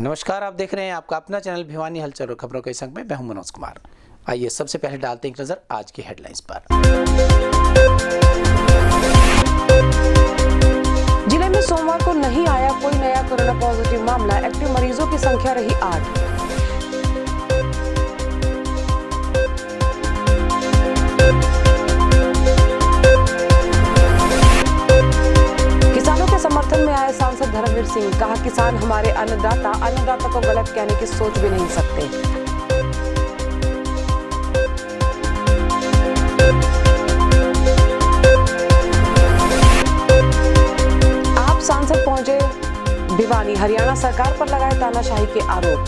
नमस्कार, आप देख रहे हैं आपका अपना चैनल भिवानी हलचल और खबरों के संग में मैं हूं मनोज कुमार। आइए सबसे पहले डालते हैं एक नजर आज की हेडलाइंस पर। जिले में सोमवार को नहीं आया कोई नया कोरोना पॉजिटिव मामला, एक्टिव मरीजों की संख्या रही 8। किसानों के समर्थन में आए सांसद धर्मवीर सिंह, कहा किसान हमारे अन्नदाता को गलत कहने की सोच भी नहीं सकते। आप सांसद पहुंचे भिवानी, हरियाणा सरकार पर लगाए तानाशाही के आरोप।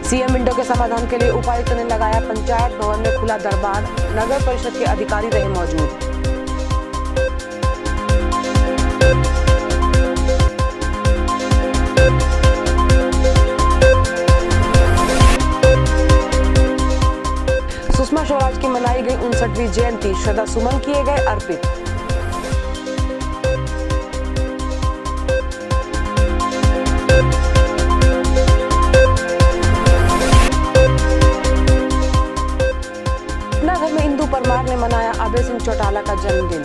सीएम विंडो के समाधान के लिए उपायुक्त ने लगाया पंचायत भवन में खुला दरबार, नगर परिषद के अधिकारी रहे मौजूद। सुषमा स्वराज की मनाई गई 59वीं जयंती, श्रद्धा सुमन किए गए अर्पित। घर में इंदु परमार ने मनाया अभय सिंह चौटाला का जन्मदिन।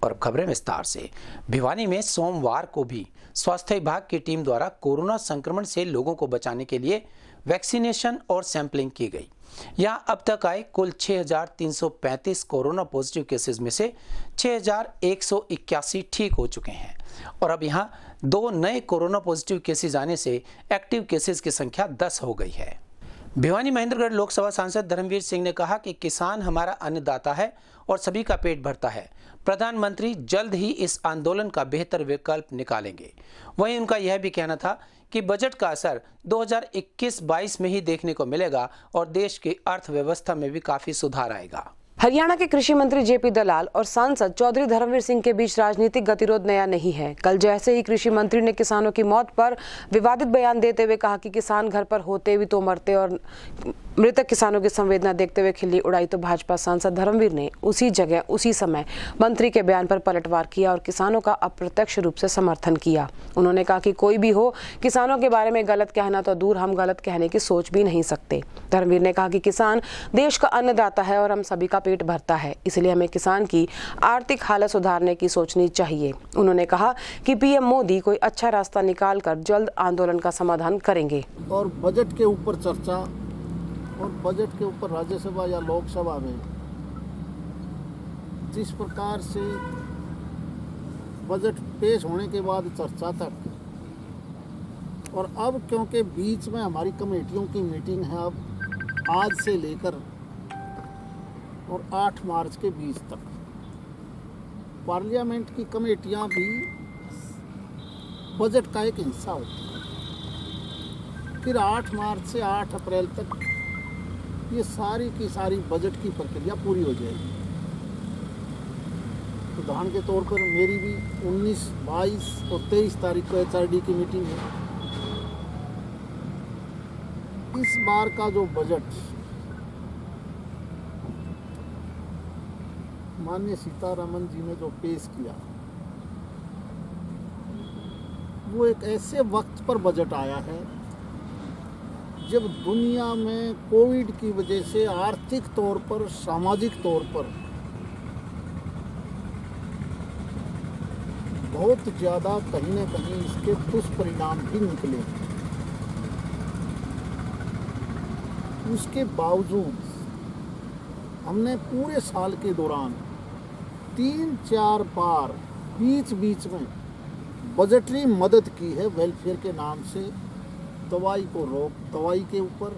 और अब खबरें विस्तार से। भिवानी में सोमवार को भी स्वास्थ्य विभाग की टीम द्वारा कोरोना संक्रमण से लोगों को बचाने के लिए वैक्सीनेशन और सैंपलिंग की गई। यहां अब तक आए कुल 6,335 कोरोना पॉजिटिव केसेस में से 6,181 ठीक हो चुके हैं और अब यहां 2 नए कोरोना पॉजिटिव केसेस आने से एक्टिव केसेस की संख्या 10 हो गई है। भिवानी महेंद्रगढ़ लोकसभा सांसद धर्मवीर सिंह ने कहा कि किसान हमारा अन्नदाता है और सभी का पेट भरता है। प्रधानमंत्री जल्द ही इस आंदोलन का बेहतर विकल्प निकालेंगे। वहीं उनका यह भी कहना था कि बजट का असर 2021-22 में ही देखने को मिलेगा और देश की अर्थव्यवस्था में भी काफी सुधार आएगा। हरियाणा के कृषि मंत्री जेपी दलाल और सांसद चौधरी धर्मवीर सिंह के बीच राजनीतिक गतिरोध नया नहीं है। कल जैसे ही कृषि मंत्री ने किसानों की मौत पर विवादित बयान देते हुए कहा कि किसान घर पर होते भी तो मरते और मृतक किसानों की संवेदना देखते हुए खिल्ली उड़ाई, तो भाजपा सांसद धर्मवीर ने उसी जगह उसी समय मंत्री के बयान पर पलटवार किया और किसानों का अप्रत्यक्ष रूप से समर्थन किया। उन्होंने कहा कि कोई भी हो, किसानों के बारे में गलत कहना तो दूर, हम गलत कहने की सोच भी नहीं सकते। धर्मवीर ने कहा कि किसान देश का अन्नदाता है और हम सभी का पेट भरता है, इसलिए हमें किसान की आर्थिक हालत सुधारने की सोचनी चाहिए। उन्होंने कहा कि पीएम मोदी कोई अच्छा रास्ता निकालकर जल्द आंदोलन का समाधान करेंगे। और बजट के ऊपर चर्चा और बजट के ऊपर राज्यसभा या लोकसभा में जिस प्रकार से बजट पेश होने के बाद चर्चा तक, और अब क्योंकि बीच में हमारी कमेटियों की मीटिंग है, अब आज से लेकर और 8 मार्च के बीच तक पार्लियामेंट की कमेटियां भी बजट का एक हिस्सा होती है। फिर 8 मार्च से 8 अप्रैल तक ये सारी की सारी बजट की प्रक्रिया पूरी हो जाएगी। उदाहरण के तौर पर मेरी भी 19, 22 और 23 तारीख को HRD की मीटिंग है। इस बार का जो बजट माननीय सीतारमण जी ने जो पेश किया, वो एक ऐसे वक्त पर बजट आया है जब दुनिया में कोविड की वजह से आर्थिक तौर पर, सामाजिक तौर पर बहुत ज़्यादा कहीं न कहीं इसके दुष्परिणाम भी निकले। उसके बावजूद हमने पूरे साल के दौरान 3-4 बार बीच में बजटरी मदद की है वेलफेयर के नाम से। दवाई को रोक, दवाई के ऊपर,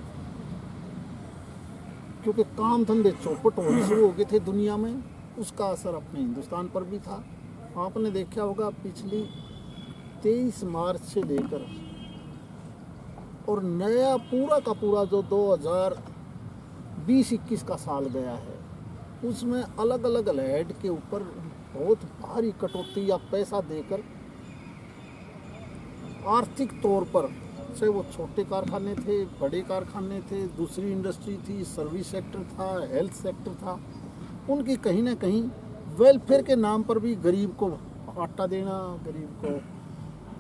क्योंकि काम धंधे चौपट होने शुरू हो गए थे दुनिया में, उसका असर अपने हिंदुस्तान पर भी था। आपने देखा होगा पिछली 23 मार्च से लेकर और नया पूरा का पूरा जो 2020-21 का साल गया है, उसमें अलग अलग हेड के ऊपर बहुत भारी कटौती या पैसा देकर आर्थिक तौर पर, चाहे वो छोटे कारखाने थे, बड़े कारखाने थे, दूसरी इंडस्ट्री थी, सर्विस सेक्टर था, हेल्थ सेक्टर था, उनकी कहीं ना कहीं वेलफेयर के नाम पर भी गरीब को आटा देना, गरीब को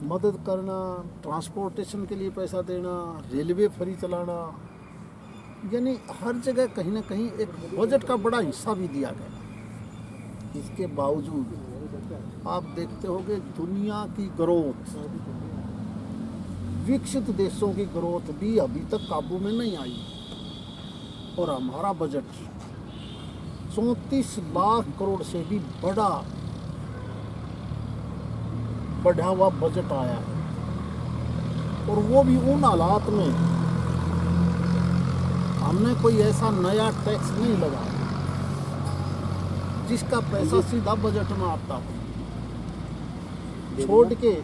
मदद करना, ट्रांसपोर्टेशन के लिए पैसा देना, रेलवे फ्री चलाना, यानी हर जगह कहीं ना कहीं एक बजट का बड़ा हिस्सा भी दिया गया। इसके बावजूद आप देखते होंगे दुनिया की ग्रोथ, विकसित देशों की ग्रोथ भी अभी तक काबू में नहीं आई और हमारा बजट 34 लाख करोड़ से भी बढ़ा हुआ बजट आया है, और वो भी उन हालात में हमने कोई ऐसा नया टैक्स नहीं लगाया जिसका पैसा सीधा बजट में आता हो, छोड़ के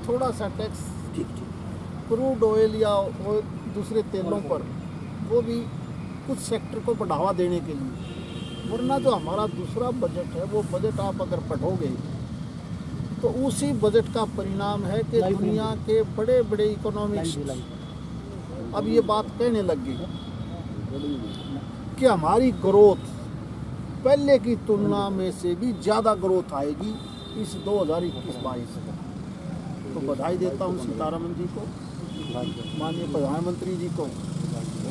थोड़ा सा टैक्स क्रूड ऑयल या दूसरे तेलों पर, वो भी कुछ सेक्टर को बढ़ावा देने के लिए। वरना जो हमारा दूसरा बजट है, वो बजट आप अगर पढ़ोगे तो उसी बजट का परिणाम है कि दुनिया के बड़े बड़े इकोनॉमिक्स अब ये बात कहने लग गई कि हमारी ग्रोथ पहले की तुलना में से भी ज़्यादा ग्रोथ आएगी इस 2021-22 में। तो बधाई देता हूँ सीतारमण जी को, माननीय प्रधानमंत्री जी को,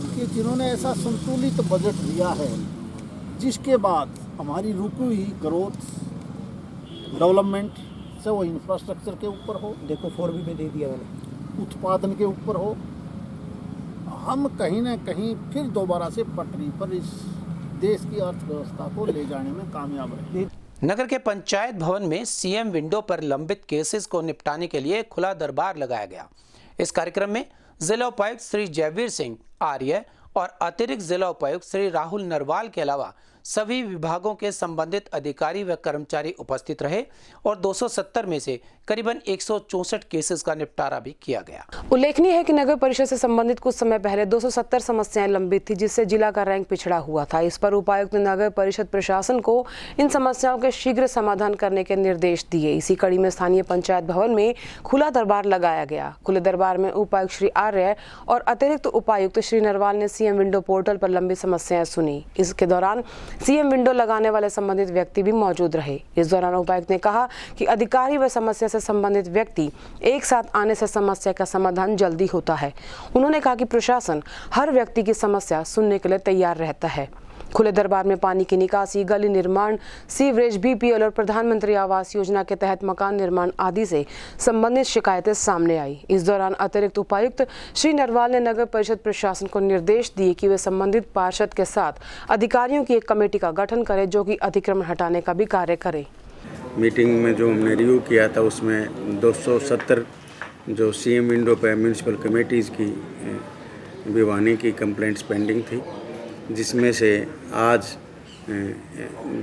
कि जिन्होंने ऐसा संतुलित बजट दिया है जिसके बाद हमारी रुकी हुई ग्रोथ, डेवलपमेंट से वो इंफ्रास्ट्रक्चर के ऊपर हो, देखो 4B में दे दिया मैंने, उत्पादन के ऊपर हो, हम कहीं ना कहीं फिर दोबारा से पटरी पर इस देश की अर्थव्यवस्था को ले जाने में कामयाब रहे। नगर के पंचायत भवन में सीएम विंडो पर लंबित केसेस को निपटाने के लिए खुला दरबार लगाया गया। इस कार्यक्रम में जिला उपायुक्त श्री जयवीर सिंह आर्य और अतिरिक्त जिला उपायुक्त श्री राहुल नरवाल के अलावा सभी विभागों के संबंधित अधिकारी व कर्मचारी उपस्थित रहे और 270 में से करीबन 164 केसेस का निपटारा भी किया गया। उल्लेखनीय है कि नगर परिषद से संबंधित कुछ समय पहले 270 समस्याएं लंबित थी, जिससे जिला का रैंक पिछड़ा हुआ था। इस पर उपायुक्त ने नगर परिषद प्रशासन को इन समस्याओं के शीघ्र समाधान करने के निर्देश दिए। इसी कड़ी में स्थानीय पंचायत भवन में खुला दरबार लगाया गया। खुले दरबार में उपायुक्त श्री आर्य और अतिरिक्त उपायुक्त श्री नरवाल ने सीएम विंडो पोर्टल पर लंबी समस्याएं सुनी। इसके दौरान सीएम विंडो लगाने वाले संबंधित व्यक्ति भी मौजूद रहे। इस दौरान उपायुक्त ने कहा कि अधिकारी व समस्या से संबंधित व्यक्ति एक साथ आने से समस्या का समाधान जल्दी होता है। उन्होंने कहा कि प्रशासन हर व्यक्ति की समस्या सुनने के लिए तैयार रहता है। खुले दरबार में पानी की निकासी, गली निर्माण, सीवरेज, बीपीएल और प्रधानमंत्री आवास योजना के तहत मकान निर्माण आदि से संबंधित शिकायतें सामने आई। इस दौरान अतिरिक्त उपायुक्त श्री नरवाल ने नगर परिषद प्रशासन को निर्देश दिए कि वे संबंधित पार्षद के साथ अधिकारियों की एक कमेटी का गठन करें, जो कि अतिक्रमण हटाने का भी कार्य करे। मीटिंग में जो हमने रिव्यू किया था उसमें 270 जो सीएम विंडो पे म्यूनसिपल कमेटीज़ की विवानी की कंप्लेंट्स पेंडिंग थी, जिसमें से आज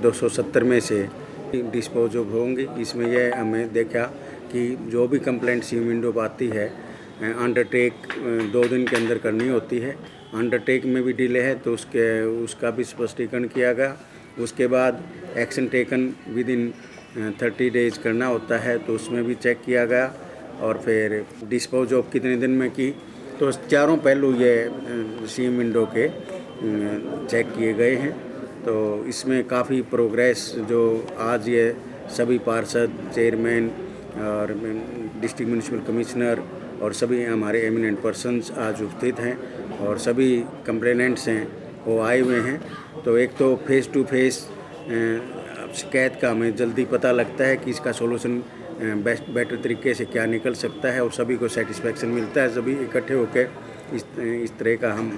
270 में से डिस्पोज ऑफ होंगी। इसमें यह हमें देखा कि जो भी कंप्लेंट सीएम विंडो पर आती है अंडरटेक 2 दिन के अंदर करनी होती है। अंडरटेक में भी डिले है तो उसका भी स्पष्टीकरण किया गया। उसके बाद action taken with in 30 days करना होता है तो उसमें भी चेक किया गया। और फिर डिस्पोज ऑफ कितने दिन में की, तो चारों पहलू ये सीएम विंडो के चेक किए गए हैं। तो इसमें काफ़ी प्रोग्रेस जो आज ये सभी पार्षद, चेयरमैन और डिस्ट्रिक्ट म्यूनसिपल कमिश्नर और सभी हमारे एमिनेंट पर्सन्स आज उपस्थित हैं और सभी कंप्लेनेंट्स हैं वो आए हुए हैं। तो एक तो फेस टू फेस शिकायत का हमें जल्दी पता लगता है कि इसका सॉल्यूशन बेटर तरीके से क्या निकल सकता है और सभी को सेटिस्फैक्शन मिलता है। सभी इकट्ठे होकर इस तरह का हम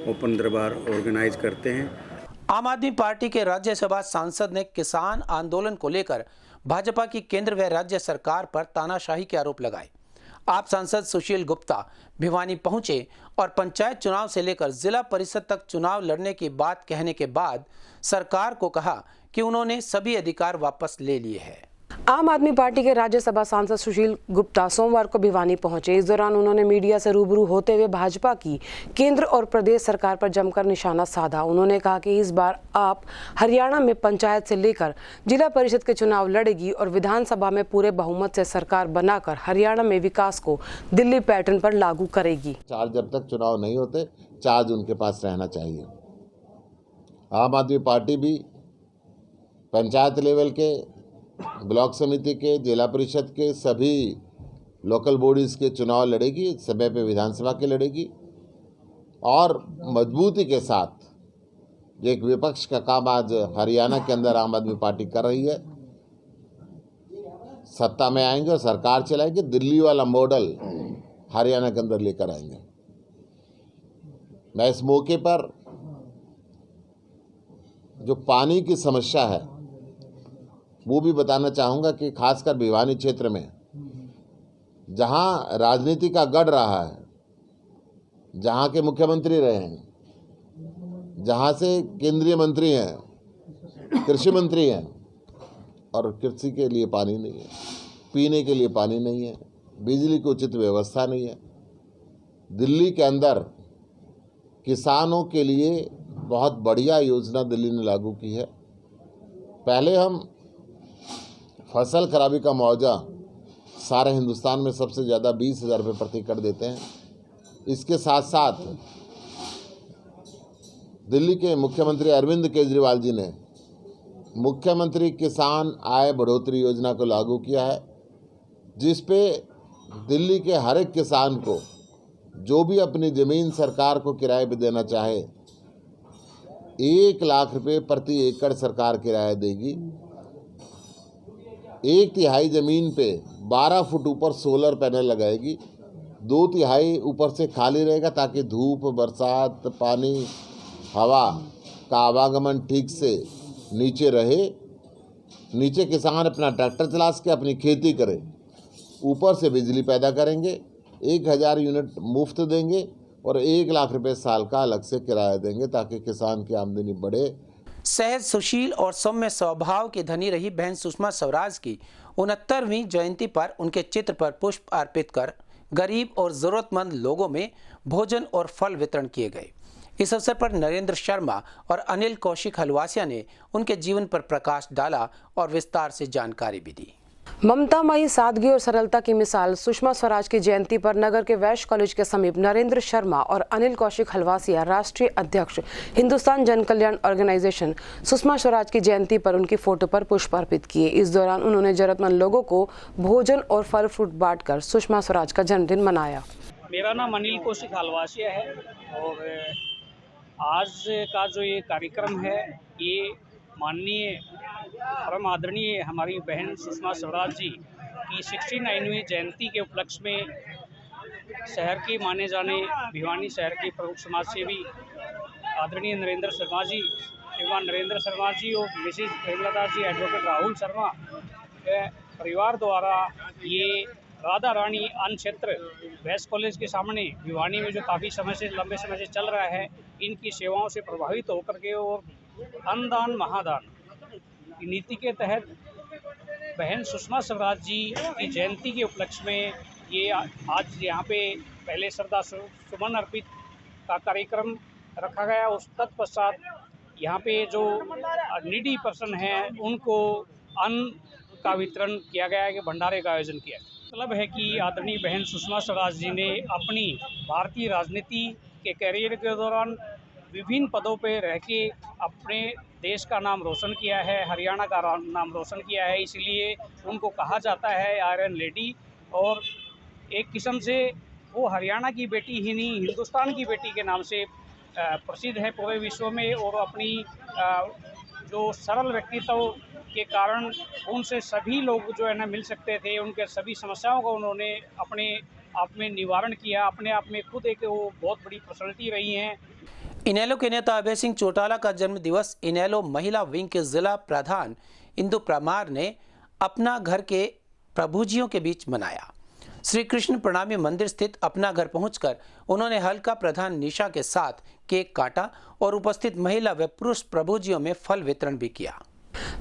ओपन दरबार ऑर्गेनाइज करते हैं। आम आदमी पार्टी के राज्यसभा सांसद ने किसान आंदोलन को लेकर भाजपा की केंद्र व राज्य सरकार पर तानाशाही के आरोप लगाए। आप सांसद सुशील गुप्ता भिवानी पहुंचे और पंचायत चुनाव से लेकर जिला परिषद तक चुनाव लड़ने की बात कहने के बाद सरकार को कहा कि उन्होंने सभी अधिकार वापस ले लिए हैं। आम आदमी पार्टी के राज्यसभा सांसद सुशील गुप्ता सोमवार को भिवानी पहुंचे। इस दौरान उन्होंने मीडिया से रूबरू होते हुए भाजपा की केंद्र और प्रदेश सरकार पर जमकर निशाना साधा। उन्होंने कहा कि इस बार आप हरियाणा में पंचायत से लेकर जिला परिषद के चुनाव लड़ेगी और विधानसभा में पूरे बहुमत से सरकार बनाकर हरियाणा में विकास को दिल्ली पैटर्न पर लागू करेगी। जब तक चुनाव नहीं होते चार्ज उनके पास रहना चाहिए। आम आदमी पार्टी भी पंचायत लेवल के, ब्लॉक समिति के, जिला परिषद के, सभी लोकल बॉडीज़ के चुनाव लड़ेगी, समय पे विधानसभा के लड़ेगी और मजबूती के साथ। एक विपक्ष का काम आज हरियाणा के अंदर आम आदमी पार्टी कर रही है। सत्ता में आएंगे और सरकार चलाएंगे, दिल्ली वाला मॉडल हरियाणा के अंदर लेकर आएंगे। मैं इस मौके पर जो पानी की समस्या है वो भी बताना चाहूँगा कि खासकर भिवानी क्षेत्र में जहाँ राजनीति का गढ़ रहा है, जहाँ के मुख्यमंत्री रहे हैं, जहाँ से केंद्रीय मंत्री हैं, कृषि मंत्री हैं, और कृषि के लिए पानी नहीं है, पीने के लिए पानी नहीं है, बिजली की उचित व्यवस्था नहीं है। दिल्ली के अंदर किसानों के लिए बहुत बढ़िया योजना दिल्ली ने लागू की है। पहले हम फसल खराबी का मुआवजा सारे हिंदुस्तान में सबसे ज़्यादा 20,000 रुपये प्रति एकड़ देते हैं। इसके साथ साथ दिल्ली के मुख्यमंत्री अरविंद केजरीवाल जी ने मुख्यमंत्री किसान आय बढ़ोतरी योजना को लागू किया है, जिस पे दिल्ली के हर एक किसान को जो भी अपनी ज़मीन सरकार को किराए पे देना चाहे 1 लाख रुपये प्रति एकड़ सरकार किराया देगी। 1/3 ज़मीन पे 12 फुट ऊपर सोलर पैनल लगाएगी, 2/3 ऊपर से खाली रहेगा ताकि धूप, बरसात, पानी, हवा का आवागमन ठीक से नीचे रहे। नीचे किसान अपना ट्रैक्टर चला के अपनी खेती करे। ऊपर से बिजली पैदा करेंगे, 1000 यूनिट मुफ्त देंगे और 1 लाख रुपए साल का अलग से किराया देंगे ताकि किसान की आमदनी बढ़े। सहज, सुशील और सौम्य स्वभाव की धनी रही बहन सुषमा स्वराज की 69वीं जयंती पर उनके चित्र पर पुष्प अर्पित कर गरीब और जरूरतमंद लोगों में भोजन और फल वितरण किए गए। इस अवसर पर नरेंद्र शर्मा और अनिल कौशिक हलवासिया ने उनके जीवन पर प्रकाश डाला और विस्तार से जानकारी भी दी। ममतामयी सादगी और सरलता की मिसाल सुषमा स्वराज की जयंती पर नगर के वैश्य कॉलेज के समीप नरेंद्र शर्मा और अनिल कौशिक हलवासिया, राष्ट्रीय अध्यक्ष हिंदुस्तान जन कल्याण ऑर्गेनाइजेशन, सुषमा स्वराज की जयंती पर उनकी फोटो पर पुष्प अर्पित किए। इस दौरान उन्होंने जरूरतमंद लोगों को भोजन और फल फ्रूट बांटकर सुषमा स्वराज का जन्मदिन मनाया। मेरा नाम अनिल कौशिक हलवासिया है और आज का जो ये कार्यक्रम है ये माननीय परम आदरणीय हमारी बहन सुषमा स्वराज जी की 69वीं जयंती के उपलक्ष्य में शहर के माने जाने भिवानी शहर के प्रमुख समाज सेवी आदरणीय नरेंद्र शर्मा जी, श्रीमान नरेंद्र शर्मा जी और मिसेज प्रेमलता जी, एडवोकेट राहुल शर्मा के परिवार द्वारा ये राधा रानी अन्न क्षेत्र वैश्य कॉलेज के सामने भिवानी में जो काफ़ी लंबे समय से चल रहा है, इनकी सेवाओं से प्रभावित होकर के और अन्नदान महादान की नीति के तहत बहन सुषमा स्वराज जी की जयंती के उपलक्ष्य में ये आज यहाँ पे पहले श्रद्धा सुमन अर्पित का कार्यक्रम रखा गया। उस तत्पश्चात यहाँ पे जो नीडी पर्सन हैं उनको अन्न का वितरण किया गया है कि भंडारे का आयोजन किया। मतलब है कि आदरणीय बहन सुषमा स्वराज जी ने अपनी भारतीय राजनीति के कैरियर के दौरान विभिन्न पदों पे रह के अपने देश का नाम रोशन किया है, हरियाणा का नाम रोशन किया है, इसलिए उनको कहा जाता है आयरन लेडी। और एक किस्म से वो हरियाणा की बेटी ही नहीं, हिंदुस्तान की बेटी के नाम से प्रसिद्ध है पूरे विश्व में। और अपनी जो सरल व्यक्तित्व के कारण उनसे सभी लोग जो है ना मिल सकते थे, उनके सभी समस्याओं का उन्होंने अपने आप में निवारण किया। अपने आप में खुद एक वो बहुत बड़ी पर्सनैलिटी रही हैं। इनेलो के नेता अभय सिंह चौटाला का जन्म दिवस इनेलो महिला विंग के जिला प्रधान इंदु परमार ने अपना घर के प्रभुजियों के बीच मनाया। श्री कृष्ण प्रणामी मंदिर स्थित अपना घर पहुंचकर उन्होंने हल्का प्रधान निशा के साथ केक काटा और उपस्थित महिला व पुरुष प्रभुजियों में फल वितरण भी किया।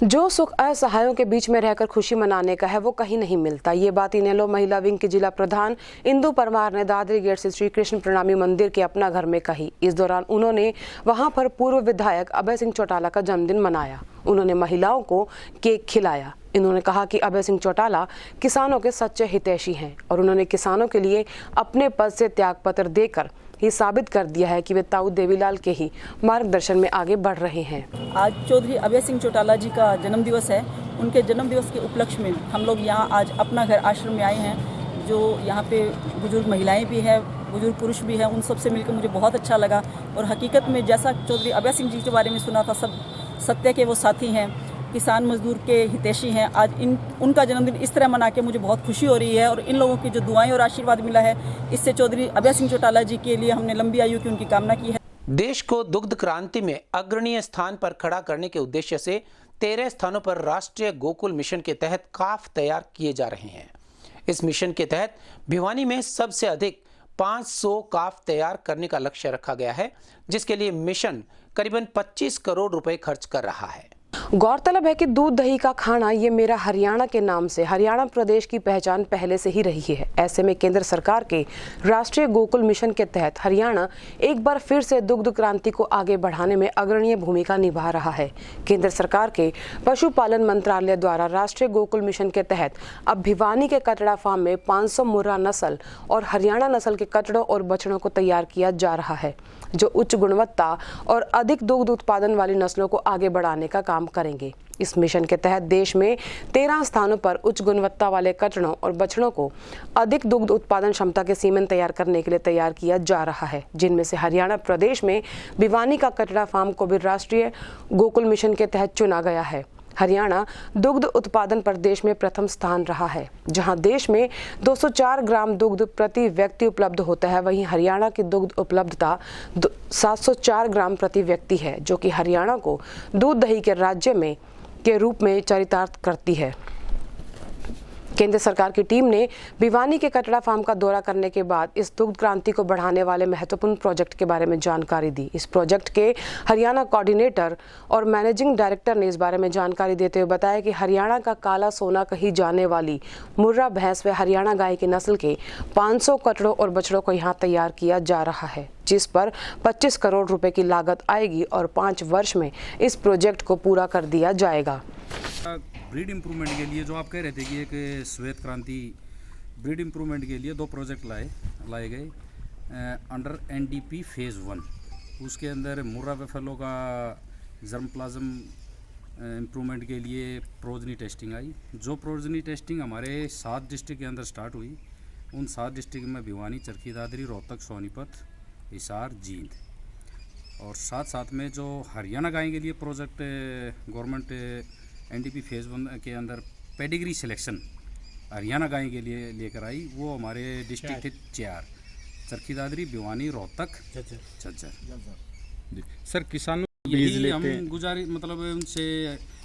जो सुख असहायों के बीच में रहकर खुशी मनाने का है वो कहीं नहीं मिलता। ये बात इनेलो महिला विंग के जिला प्रधान इंदु परमार ने दादरी गेट से श्री कृष्ण प्रणामी मंदिर के अपना घर में कही। इस दौरान उन्होंने वहां पर पूर्व विधायक अभय सिंह चौटाला का जन्मदिन मनाया। उन्होंने महिलाओं को केक खिलाया। इन्होंने कहा कि अभय सिंह चौटाला किसानों के सच्चे हितैषी हैं और उन्होंने किसानों के लिए अपने पद से त्यागपत्र देकर ये साबित कर दिया है कि वे ताऊ देवीलाल के ही मार्गदर्शन में आगे बढ़ रहे हैं। आज चौधरी अभय सिंह चौटाला जी का जन्म दिवस है। उनके जन्म दिवस के उपलक्ष्य में हम लोग यहाँ आज अपना घर आश्रम में आए हैं। जो यहाँ पे बुजुर्ग महिलाएं भी हैं, बुजुर्ग पुरुष भी हैं, उन सब से मिलकर मुझे बहुत अच्छा लगा। और हकीकत में जैसा चौधरी अभय सिंह जी के बारे में सुना था, सब सत्य के वो साथी हैं, किसान मजदूर के हितैषी हैं। आज उनका जन्मदिन इस तरह मना के मुझे बहुत खुशी हो रही है और इन लोगों की जो दुआएं और आशीर्वाद मिला है, इससे चौधरी अभय सिंह चौटाला जी के लिए हमने लंबी आयु की उनकी कामना की है। देश को दुग्ध क्रांति में अग्रणीय स्थान पर खड़ा करने के उद्देश्य से 13 स्थानों पर राष्ट्रीय गोकुल मिशन के तहत काफ तैयार किए जा रहे हैं। इस मिशन के तहत भिवानी में सबसे अधिक 500 काफ तैयार करने का लक्ष्य रखा गया है, जिसके लिए मिशन करीबन 25 करोड़ रुपए खर्च कर रहा है। गौरतलब है कि दूध दही का खाना ये मेरा हरियाणा के नाम से हरियाणा प्रदेश की पहचान पहले से ही रही है। ऐसे में केंद्र सरकार के राष्ट्रीय गोकुल मिशन के तहत हरियाणा एक बार फिर से दुग्ध क्रांति को आगे बढ़ाने में अग्रणीय भूमिका निभा रहा है। केंद्र सरकार के पशुपालन मंत्रालय द्वारा राष्ट्रीय गोकुल मिशन के तहत अब भिवानी के कटड़ा फार्म में 500 मुर्रा नस्ल और हरियाणा नस्ल के कटड़ों और बछड़ों को तैयार किया जा रहा है, जो उच्च गुणवत्ता और अधिक दुग्ध उत्पादन वाली नस्लों को आगे बढ़ाने का काम करेंगे। इस मिशन के तहत देश में 13 स्थानों पर उच्च गुणवत्ता वाले कटड़ों और बछड़ों को अधिक दुग्ध उत्पादन क्षमता के सीमेंट तैयार करने के लिए तैयार किया जा रहा है, जिनमें से हरियाणा प्रदेश में भिवानी का कटड़ा फार्म को भी राष्ट्रीय गोकुल मिशन के तहत चुना गया है। हरियाणा दुग्ध उत्पादन पर देश में प्रथम स्थान रहा है, जहां देश में 204 ग्राम दुग्ध प्रति व्यक्ति उपलब्ध होता है। वहीं हरियाणा की दुग्ध उपलब्धता 704 ग्राम प्रति व्यक्ति है, जो कि हरियाणा को दूध दही के राज्य में के रूप में चरितार्थ करती है। केंद्र सरकार की टीम ने भिवानी के कटड़ा फार्म का दौरा करने के बाद इस दुग्ध क्रांति को बढ़ाने वाले महत्वपूर्ण प्रोजेक्ट के बारे में जानकारी दी। इस प्रोजेक्ट के हरियाणा कोऑर्डिनेटर और मैनेजिंग डायरेक्टर ने इस बारे में जानकारी देते हुए बताया कि हरियाणा का काला सोना कही जाने वाली मुर्रा भैंस व हरियाणा गाय की नस्ल के 500 कटड़ों और बछड़ों को यहाँ तैयार किया जा रहा है, जिस पर 25 करोड़ रुपए की लागत आएगी और 5 वर्ष में इस प्रोजेक्ट को पूरा कर दिया जाएगा। ब्रीड इम्प्रूवमेंट के लिए जो आप कह रहे थे कि एक श्वेत क्रांति ब्रीड इम्प्रूवमेंट के लिए 2 प्रोजेक्ट लाए गए अंडर NDP फेज़ 1। उसके अंदर मुर्रा बेफेलो का जर्म प्लाज्म इम्प्रूवमेंट के लिए प्रोजनी टेस्टिंग आई। जो प्रोजनी टेस्टिंग हमारे 7 डिस्ट्रिक्ट के अंदर स्टार्ट हुई। उन 7 डिस्ट्रिक्ट में भिवानी, चरखी दादरी, रोहतक, सोनीपत, हिसार, जींद, और साथ में जो हरियाणा गाय के लिए प्रोजेक्ट गवर्नमेंट NDP फेज़ 1 के अंदर पेडिग्री सिलेक्शन हरियाणा गाय के लिए लेकर आई, वो हमारे डिस्ट्रिक्ट थे 4: चरखी दादरी, भिवानी, रोहतक, झज्जर। सर, किसानों यही हम मतलब उनसे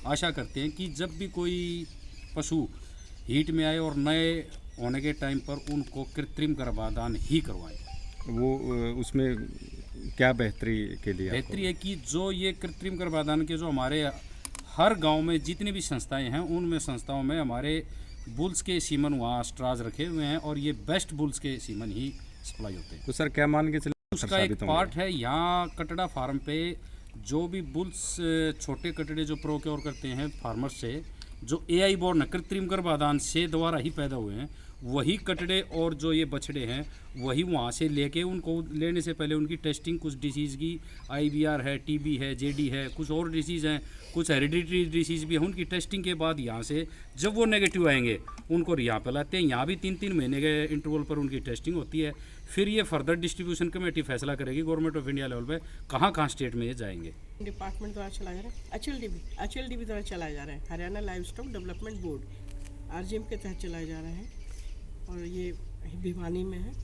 आशा करते हैं कि जब भी कोई पशु हीट में आए और नए होने के टाइम पर उनको कृत्रिम गर्भाधान ही करवाएं। वो उसमें क्या बेहतरी के लिए? बेहतरी है कि जो ये कृत्रिम गर्भाधान के जो हमारे हर गांव में जितनी भी संस्थाएं हैं, उनमें संस्थाओं में हमारे बुल्स के सीमन वहाँ स्ट्राज रखे हुए हैं और ये बेस्ट बुल्स के सीमन ही सप्लाई होते हैं। तो सर, क्या मान के चले उसका एक पार्ट है यहाँ कटड़ा फार्म पे जो भी बुल्स छोटे कटड़े जो प्रोक्योर करते हैं फार्मर्स से, जो AI बोर्न है, कृत्रिम गर्भाधान से द्वारा ही पैदा हुए हैं, वही कटड़े और जो ये बछड़े हैं वही वहाँ से लेके उनको लेने से पहले उनकी टेस्टिंग कुछ डिसीज़ की IBR है, TB है, JD है, कुछ और डिसीज़ हैं, कुछ हेरिडिटरी डिसीज़ भी हैं। उनकी टेस्टिंग के बाद यहाँ से जब वो नेगेटिव आएंगे उनको यहाँ पे लाते हैं। यहाँ भी 3-3 महीने के इंटरवल पर उनकी टेस्टिंग होती है। फिर ये फर्दर डिस्ट्रीब्यूशन कमेटी फैसला करेगी गवर्नमेंट ऑफ इंडिया लेवल पे कहाँ स्टेट में ये जाएंगे। डिपार्टमेंट द्वारा चलाया जा रहा है, HLDB द्वारा चलाया जा रहा है, Haryana live stock development board RGM के तहत चलाए जा रहे हैं और ये भिवानी में है।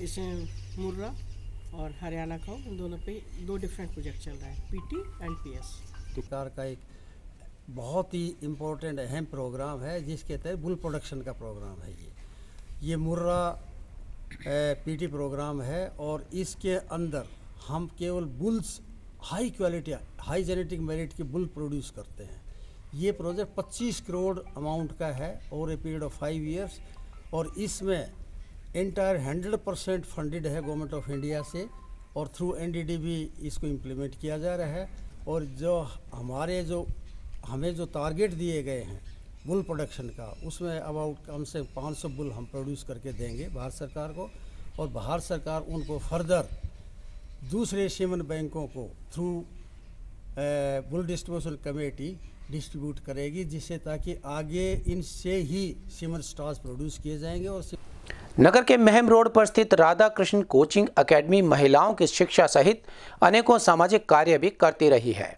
इसमें मुर्रा और हरियाणा का इन दोनों पे 2 डिफरेंट प्रोजेक्ट चल रहा है, PT एंड PS। सरकार का एक बहुत ही इम्पोर्टेंट अहम प्रोग्राम है जिसके तहत बुल प्रोडक्शन का प्रोग्राम है। ये मुर्रा PT प्रोग्राम है और इसके अंदर हम केवल bulls high quality, high genetic merit की बुल प्रोड्यूस करते हैं। ये प्रोजेक्ट 25 करोड़ अमाउंट का है over a period of 5 years, और इसमें एंटायर 100% फंडेड है गवर्नमेंट ऑफ इंडिया से, और थ्रू NDDB इसको इम्प्लीमेंट किया जा रहा है। और जो हमें जो टारगेट दिए गए हैं बुल प्रोडक्शन का, उसमें अबाउट कम से 500 बुल हम प्रोड्यूस करके देंगे भारत सरकार को, और भारत सरकार उनको फर्दर दूसरे सीमन बैंकों को through bull distribution committee distribute करेगी, जिससे ताकि आगे इनसे ही सीमन स्टॉक्स प्रोड्यूस किए जाएंगे। और नगर के महम रोड पर स्थित राधा कृष्ण कोचिंग एकेडमी महिलाओं की शिक्षा सहित अनेकों सामाजिक कार्य भी करती रही है।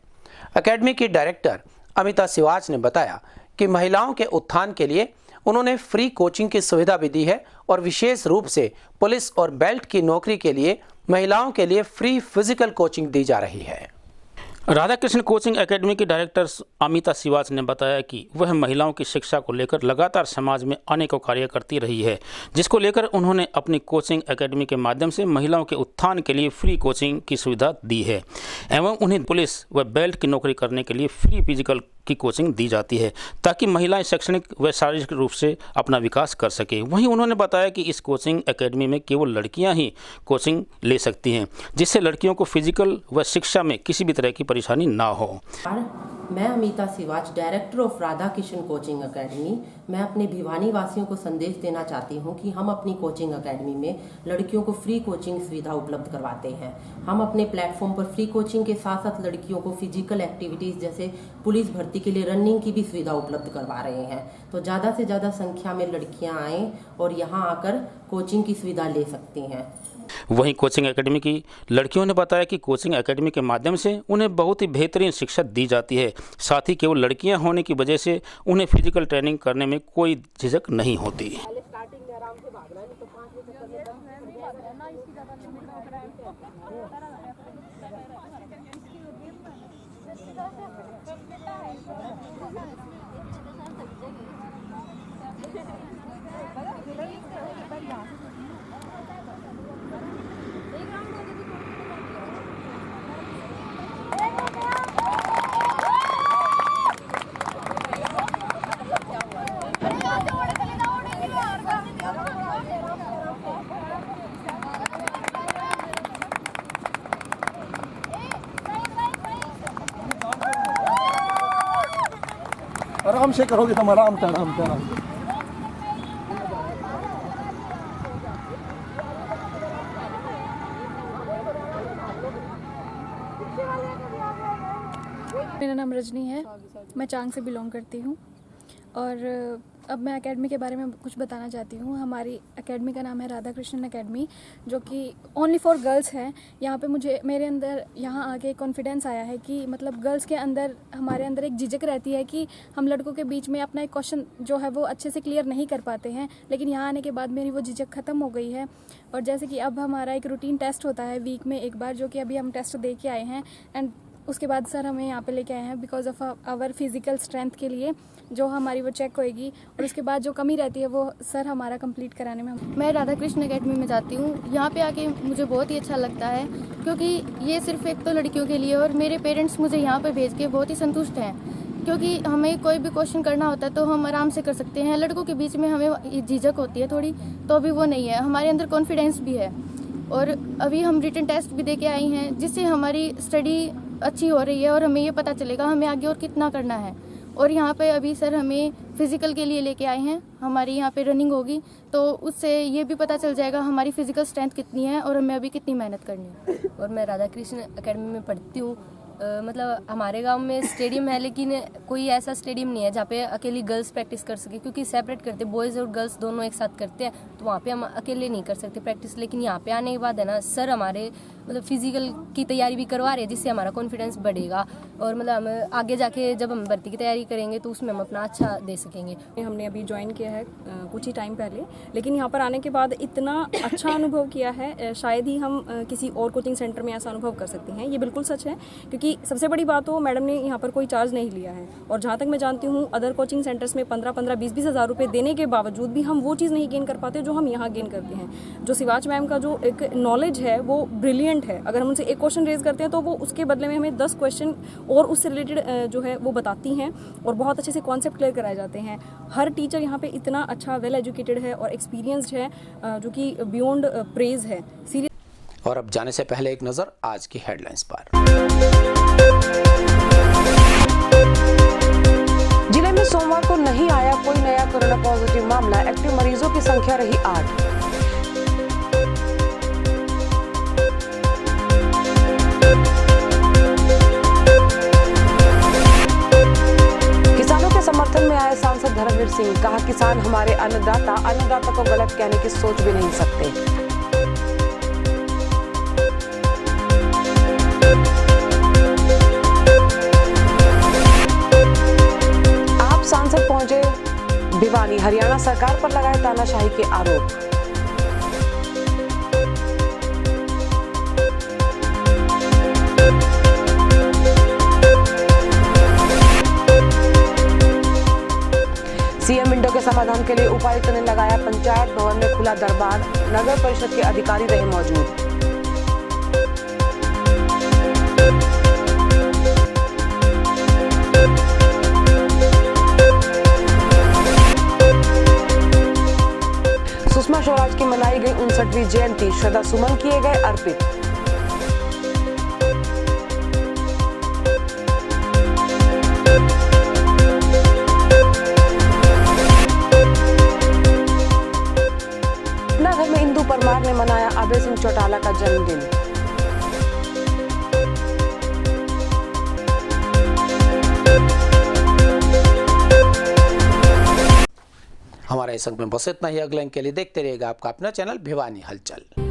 एकेडमी की डायरेक्टर अमिता सिवाच ने बताया कि महिलाओं के उत्थान के लिए उन्होंने फ्री कोचिंग की सुविधा भी दी है, और विशेष रूप से पुलिस और बेल्ट की नौकरी के लिए महिलाओं के लिए फ्री फिजिकल कोचिंग दी जा रही है। राधा कृष्ण कोचिंग एकेडमी की डायरेक्टर अमिता सिवाच ने बताया कि वह महिलाओं की शिक्षा को लेकर लगातार समाज में अनेकों कार्य करती रही है, जिसको लेकर उन्होंने अपनी कोचिंग एकेडमी के माध्यम से महिलाओं के उत्थान के लिए फ्री कोचिंग की सुविधा दी है, एवं उन्हें पुलिस व बेल्ट की नौकरी करने के लिए फ्री फिजिकल की कोचिंग दी जाती है, ताकि महिलाएं शैक्षणिक व शारीरिक रूप से अपना विकास कर सके। वहीं उन्होंने बताया कि इस कोचिंग एकेडमी में केवल लड़कियां ही कोचिंग ले सकती हैं, जिससे लड़कियों को फिजिकल व शिक्षा में किसी भी तरह की परेशानी ना हो। मैं Amita Siwach, director of Radha Krishna coaching academy. मैं अपने भिवानी वासियों को संदेश देना चाहती हूं कि हम अपनी कोचिंग एकेडमी में लड़कियों को फ्री कोचिंग सुविधा उपलब्ध करवाते हैं। हम अपने प्लेटफॉर्म पर फ्री कोचिंग के साथ साथ लड़कियों को फिजिकल एक्टिविटीज़ जैसे पुलिस भर्ती के लिए रनिंग की भी सुविधा उपलब्ध करवा रहे हैं। तो ज़्यादा से ज़्यादा संख्या में लड़कियाँ आएँ और यहाँ आकर कोचिंग की सुविधा ले सकती हैं। वहीं कोचिंग एकेडमी की लड़कियों ने बताया कि कोचिंग एकेडमी के माध्यम से उन्हें बहुत ही बेहतरीन शिक्षा दी जाती है, साथ ही केवल लड़कियां होने की वजह से उन्हें फिजिकल ट्रेनिंग करने में कोई झिझक नहीं होती। आराम से करोगे तुम, आराम से आराम से आराम से। मेरा नाम रजनी है, मैं चांग से बिलोंग करती हूँ, और अब मैं एकेडमी के बारे में कुछ बताना चाहती हूँ। हमारी एकेडमी का नाम है राधा कृष्ण एकेडमी, जो कि ओनली फॉर गर्ल्स है। यहाँ पे मेरे अंदर यहाँ आके कॉन्फिडेंस आया है कि मतलब गर्ल्स के अंदर, हमारे अंदर एक झिझक रहती है कि हम लड़कों के बीच में अपना एक क्वेश्चन जो है वो अच्छे से क्लियर नहीं कर पाते हैं, लेकिन यहाँ आने के बाद मेरी वो झिझक ख़त्म हो गई है। और जैसे कि अब हमारा एक रूटीन टेस्ट होता है वीक में एक बार, जो कि अभी हम टेस्ट दे के आए हैं, एंड उसके बाद सर हमें यहाँ पे लेके आए हैं because of our physical strength के लिए, जो हमारी वो चेक होएगी, और उसके बाद जो कमी रहती है वो सर हमारा कंप्लीट कराने में। मैं राधा कृष्ण एकेडमी में जाती हूँ। यहाँ पे आके मुझे बहुत ही अच्छा लगता है, क्योंकि ये सिर्फ एक तो लड़कियों के लिए, और मेरे पेरेंट्स मुझे यहाँ पे भेज के बहुत ही संतुष्ट हैं, क्योंकि हमें कोई भी क्वेश्चन करना होता है तो हम आराम से कर सकते हैं। लड़कों के बीच में हमें झिझक होती है थोड़ी, तो अभी वो नहीं है, हमारे अंदर कॉन्फिडेंस भी है। और अभी हम रिटन टेस्ट भी दे के आई हैं, जिससे हमारी स्टडी अच्छी हो रही है और हमें ये पता चलेगा हमें आगे और कितना करना है। और यहाँ पे अभी सर हमें फ़िज़िकल के लिए लेके आए हैं, हमारी यहाँ पे रनिंग होगी, तो उससे ये भी पता चल जाएगा हमारी फ़िज़िकल स्ट्रेंथ कितनी है और हमें अभी कितनी मेहनत करनी है। और मैं राधा कृष्ण एकेडमी में पढ़ती हूँ। मतलब हमारे गांव में स्टेडियम है, लेकिन कोई ऐसा स्टेडियम नहीं है जहाँ पे अकेली गर्ल्स प्रैक्टिस कर सके, क्योंकि सेपरेट करते, बॉयज़ और गर्ल्स दोनों एक साथ करते हैं, तो वहाँ पे हम अकेले नहीं कर सकते प्रैक्टिस। लेकिन यहाँ पे आने के बाद है ना, सर हमारे मतलब फिजिकल की तैयारी भी करवा रहे हैं, जिससे हमारा कॉन्फिडेंस बढ़ेगा, और मतलब हम आगे जाके जब हम भर्ती की तैयारी करेंगे तो उसमें हम अपना अच्छा दे सकेंगे। हमने अभी ज्वाइन किया है कुछ ही टाइम पहले, लेकिन यहाँ पर आने के बाद इतना अच्छा अनुभव किया है, शायद ही हम किसी और कोचिंग सेंटर में ऐसा अनुभव कर सकते हैं। ये बिल्कुल सच है, क्योंकि क्योंकि सबसे बड़ी बात हो मैडम ने यहाँ पर कोई चार्ज नहीं लिया है। और जहाँ तक मैं जानती हूँ अदर कोचिंग सेंटर्स में 15-15, 20-20 हज़ार रुपये देने के बावजूद भी हम वो चीज़ नहीं गेन कर पाते जो हम यहाँ गेन करते हैं। जो सिवाच मैम का जो एक नॉलेज है वो ब्रिलियंट है। अगर हम उनसे एक क्वेश्चन रेज करते हैं तो वो उसके बदले में हमें 10 क्वेश्चन और उससे रिलेटेड जो है वो बताती हैं और बहुत अच्छे से कॉन्सेप्ट क्लियर कराए जाते हैं। हर टीचर यहाँ पे इतना अच्छा वेल एजुकेटेड है और एक्सपीरियंस्ड है जो कि बियॉन्ड प्रेज है। और अब जाने से पहले एक नजर आज की हेडलाइंस पर। जिले में सोमवार को नहीं आया कोई नया कोरोना पॉजिटिव मामला। एक्टिव मरीजों की संख्या रही 8। किसानों के समर्थन में आए सांसद धर्मवीर सिंह, कहा किसान हमारे अन्नदाता को गलत कहने की सोच भी नहीं सकते। सांसद पहुंचे भिवानी, हरियाणा सरकार पर लगाए तानाशाही के आरोप। सीएम विंडो के समाधान के लिए उपायुक्त ने लगाया पंचायत भवन में खुला दरबार, नगर परिषद के अधिकारी रहे मौजूद। सुषमा स्वराज की मनाई गई 59वीं जयंती, श्रद्धा सुमन किए गए अर्पित। अपना घर में इंदु परमार ने मनाया अभय सिंह चौटाला का जन्मदिन। हमारे इस अंक में बस इतना ही। अगले अंक के लिए देखते रहिएगा आपका अपना चैनल भिवानी हलचल।